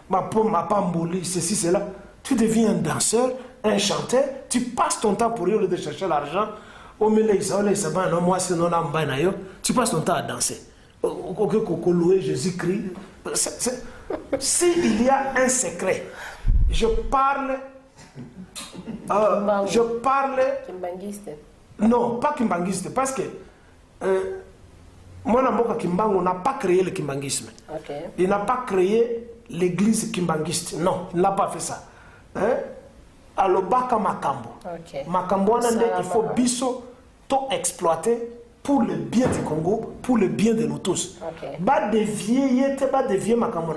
ma pamboli, ceci, cela. Tu deviens un danseur, un chanteur, tu passes ton temps pour rien au lieu de chercher l'argent. Tu passes ton temps à danser. Jésus-Christ. S'il y a un secret, je parle. Kimbangiste. Non, pas kimbanguiste, parce que moi, Kimbangu n'a pas créé le kimbanguisme. Okay. Il n'a pas créé l'église kimbanguiste. Non, il n'a pas fait ça. Alobaka Makambo. Okay. Makambo, il faut biso tout exploiter pour le bien du Congo, pour le bien de nous tous. Okay. Pas dévier Makambo,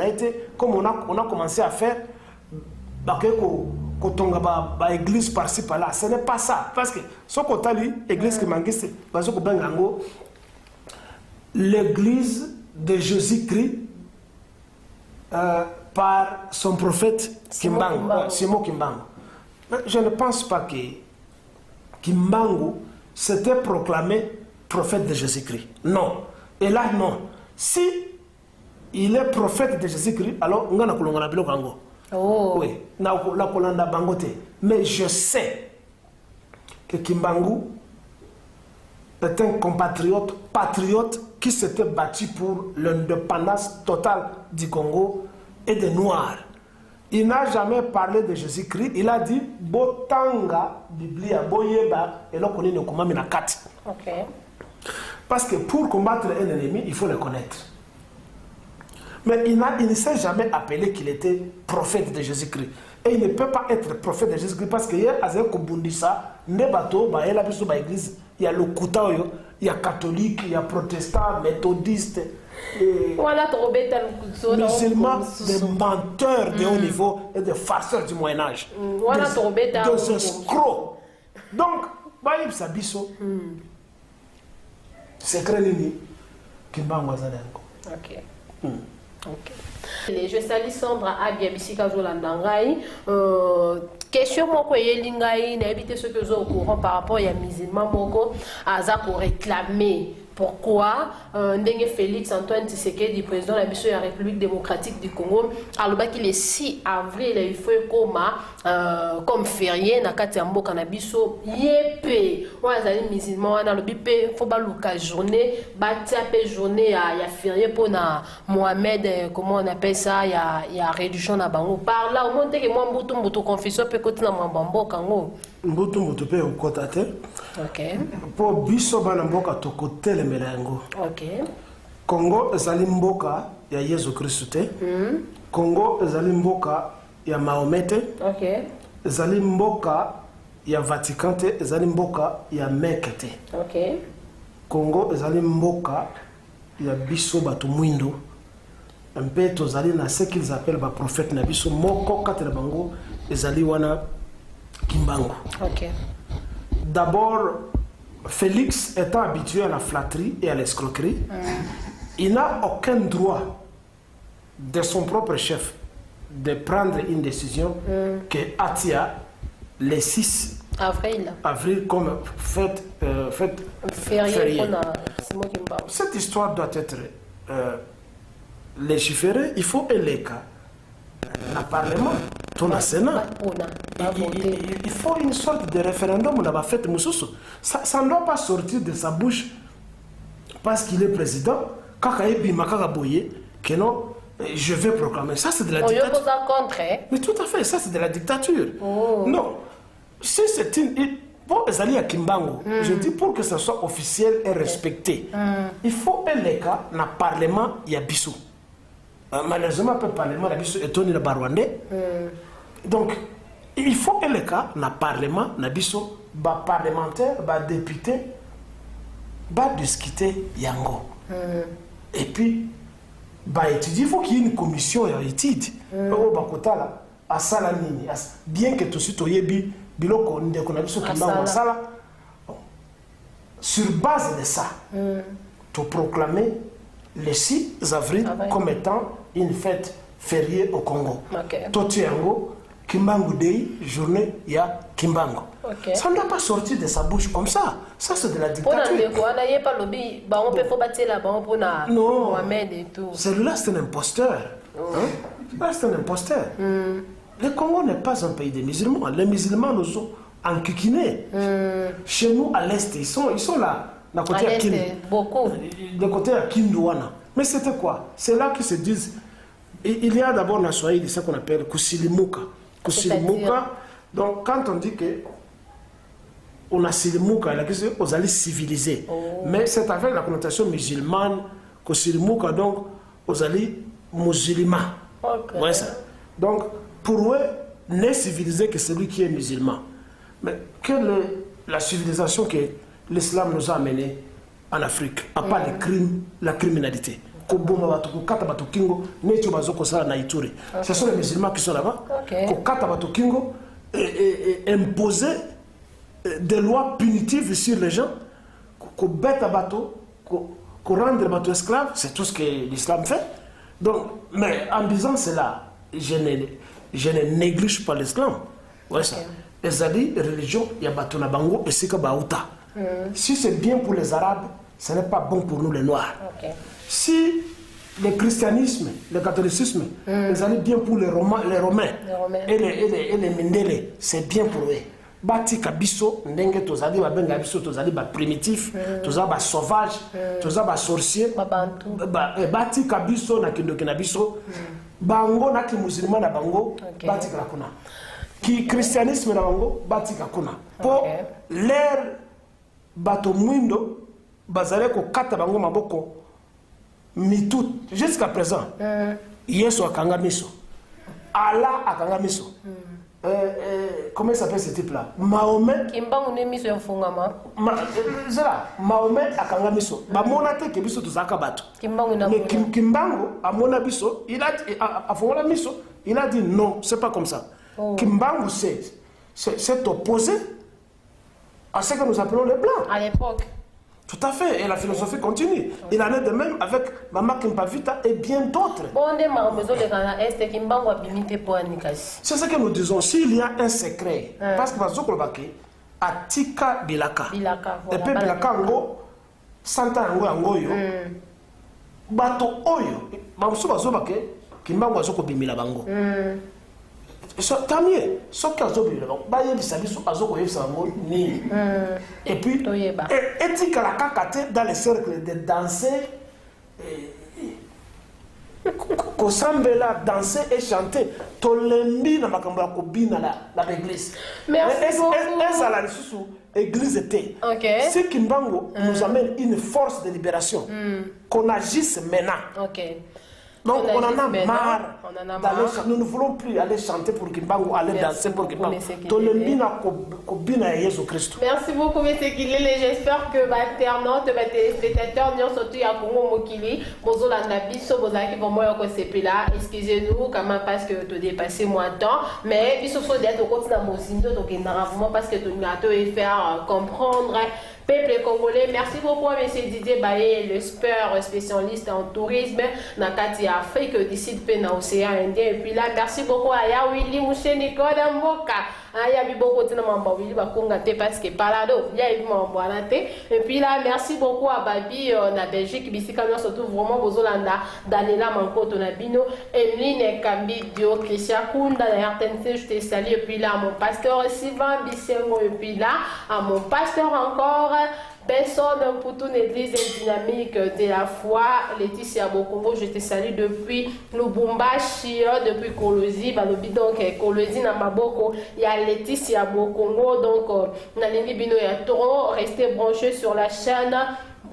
comme on a commencé à faire, église par-ci par-là. Ce n'est pas ça. Parce que ce qu'on a dit, l'église kimbanguiste, l'église de Jésus-Christ par son prophète Simon Kimbangu. Je ne pense pas que Kimbangu s'était proclamé prophète de Jésus-Christ. Non. Et là, non. Si il est prophète de Jésus-Christ, alors on a Kango. Oh. Oui. Mais je sais que Kimbangu est un compatriote, patriote qui s'était battu pour l'indépendance totale du Congo et des Noirs. Il n'a jamais parlé de Jésus-Christ. Il a dit Botanga, Biblia, Boyeba, et là, on est au Kat. Parce que pour combattre un ennemi, il faut le connaître. Mais il ne s'est jamais appelé qu'il était prophète de Jésus-Christ. Et il ne peut pas être prophète de Jésus-Christ parce qu'il y a un Kobundisa, Nebato, il y a le Koutaoyo, il y a catholique, il y a protestant, méthodiste, musulmans, des menteurs de haut niveau et des farceurs du Moyen-Âge. Des escrocs. Donc, Baïb Sabiso, secret Nini, Kimbangu Azadenko. Ok. Je salue Sandra Abiabisika Zolandangai. Question moko yelingai na habité ce que zo au courant par rapport à musulman moko aza ko réclamer pourquoi Ndenge Félix Antoine Tshisekedi, président de la République démocratique du Congo, alors qu'il est 6 avril, il faut comme férié, na kati ya mboka na biso yépé. Wa zali musulman na lobipé faut ba luka journée, ba tiapé journée ya férié pour na Mohamed, comment on appelle ça, ya religion na bango. Par là au moins que moi mbutu confession pe kotina mboka ngo. Mbutu pe okota te. OK. Pour biso bana mboka to kotele melango. OK. Congo ezali mboka ya Yesu Kristo te. Congo ezali mboka ya Mahomet te. OK. Ezali mboka ya Vatican te, ezali mboka ya Mecque te. OK. Congo ezali mboka ya biso bato mwindo. Mpe tozali na ce qu'ils appellent ba prophète na biso moko katela bango ezali wana Kimbangu. OK. D'abord, Félix étant habitué à la flatterie et à l'escroquerie, il n'a aucun droit de son propre chef de prendre une décision que Atia, le 6 avril comme fête fériée. Cette histoire doit être légiférée. Il faut élever le Parlement, tout le Sénat. Il faut une sorte de référendum. On a fait ça ne doit pas sortir de sa bouche parce qu'il est président. Que non, je vais proclamer. Ça, c'est de la dictature. Mais tout à fait, ça, c'est de la dictature. Non. Si c'est une. Bon, Zali à Kimbangu, je dis pour que ça soit officiel et respecté, il faut un cas dans le Parlement, il y a Bissou. Malheureusement, le Parlement, il y a Bissou et Tony le Barwandais. Donc, il faut un cas dans le Parlement, il y a Bissou, les parlementaires, les députés, les discuter Yango. Et puis, il faut qu'il y ait une commission d'études. Bien que tout de suite, biloko ndeko na biso kimbangu asala. Sur base de ça, tu proclamer le 6 avril comme étant une fête fériée au Congo. Totiango, Kimbangu Day, journée ya Kimbangu. Ça ne doit pas sortir de sa bouche comme ça. Ça, c'est de la dictature. Non, celui-là, c'est un imposteur. C'est un imposteur. Le Congo n'est pas un pays de musulmans. Les musulmans nous ont enquiquinés. Chez nous, à l'Est, ils sont là. De côté à Kindouana. Mais c'était quoi? C'est là qu'ils se disent. Il y a d'abord dans Swahili ce qu'on appelle Kusilimuka. Kusilimuka. Donc quand on dit que on a Silimuka, on allait civiliser. Mais c'est avec la connotation musulmane. Kusilimuka, donc on allait musulman. Ouais, ça. Donc pour eux, n'est civilisé que celui qui est musulman. Mais quelle est la civilisation que l'islam nous a amené en Afrique, à part les crimes, la criminalité? Ce sont les musulmans qui sont là-bas. Imposer des lois punitives sur les gens, qu'on bête à bateau, qu'on rende les bateaux esclaves, c'est tout ce que l'islam fait. Donc, mais en disant cela, je ne néglige pas l'islam. Ouais, ça. Les alliés, les religions, il y a Batuna Bango et Sika Baouta. Si c'est bien pour les Arabes, ce n'est pas bon pour nous les Noirs. Si le christianisme, le catholicisme, les alliés bien pour les Romains et les Mindele, c'est bien pour eux. Bati Kabiso, Ndenge Tozali, Babenga Biso, Tozali, Primitif, Tozali, Sauvage, Tozali, Sorcier, Bati Kabiso, Nakindokina Biso, Bango, Naki musulman na Bango, Bati Kakuna. Qui christianisme na Bango, Bati Kakuna. Pour l'air bato mwindo, bazale ko kata Bango Maboko, mitout, jusqu'à présent, Yesu akanga miso, Allah akanga miso. Comment il s'appelle ce type-là? Mahomet. Kimbangu ne miso yafungama. Mahomet akanga miso. Ba monate ke biso tuzaka bato. Kimbangu na. Mais Kimbangu a mona biso, il a fongola miso, il a dit non, c'est pas comme ça. Kimbangu c'est opposé à ce que nous appelons les blancs. À l'époque. Tout à fait, et la philosophie continue. Il en est de même avec Mama Kimpavita et bien d'autres. C'est ce que nous disons. S'il y a un secret, parce que Bazokolobake, Atika Bilaka. Et puis Bilaka Ango, Santa Ango Angoyo, Bato Oyo, Mamsu Bazobake, Kimbango Azoko Bimila Bango. Tant mieux, sauf qu'à Zobi, et puis, et dit que la cacate dans les cercles de danser, qu'on semble là danser et chanter, Tolembi na makamba kobina la l'église. Merci beaucoup. L'église était. Ce Kimbango nous amène une force de libération, qu'on agisse maintenant. Donc on en a marre. Nous ne voulons plus aller chanter pour Kimbangu, aller danser pour Kimbangu. Merci beaucoup, M. Kilele. J'espère que les internautes, les téléspectateurs, nous sommes à Congo Mokili. Bonjour, Biso, Bozaki, pour moi, c'est là. Excusez-nous, parce que tu as dépassé moins de temps. Mais il faut d'être au côté de Mosindo, donc il parce que tu as faire comprendre. Peuple congolais, merci beaucoup à M. Didier Baye, le spécialiste en tourisme dans Afrique, d'ici de l'océan Indien. Et puis là, merci beaucoup à Yawili Mouché Nicole Mboka. Il y a eu beaucoup de gens parce que par là, il y a eu et puis là, merci beaucoup à Babi, na Belgique, ici, quand on se trouve vraiment aux Hollandais, Daniela Mankoto Nabino, Emeline Kambi Dio, Christian Kunda, la RTNC, je te salue. Et puis là, mon pasteur Sylvain Bissengo, et puis là, à mon pasteur encore. Personne pour toute l'église dynamique de la foi, Laetitia Bokongo, je te salue depuis Lubumbashi, depuis Kolosi, donc Kolosi na Maboko, il y a Laetitia Bokongo, donc Nalingi Bino ya Toro, restez branchés sur la chaîne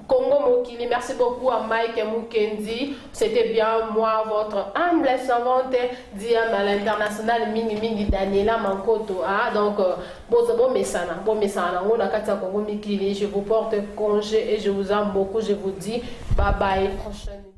Congo Mokili. Merci beaucoup à Mike Mukendi. C'était bien moi, votre humble servante, Diam à l'international, Mingi Daniela Mankoto. Donc, bon message, on a qu'à Congo Mokili. Je vous porte congé et je vous aime beaucoup. Je vous dis bye bye. Prochaine.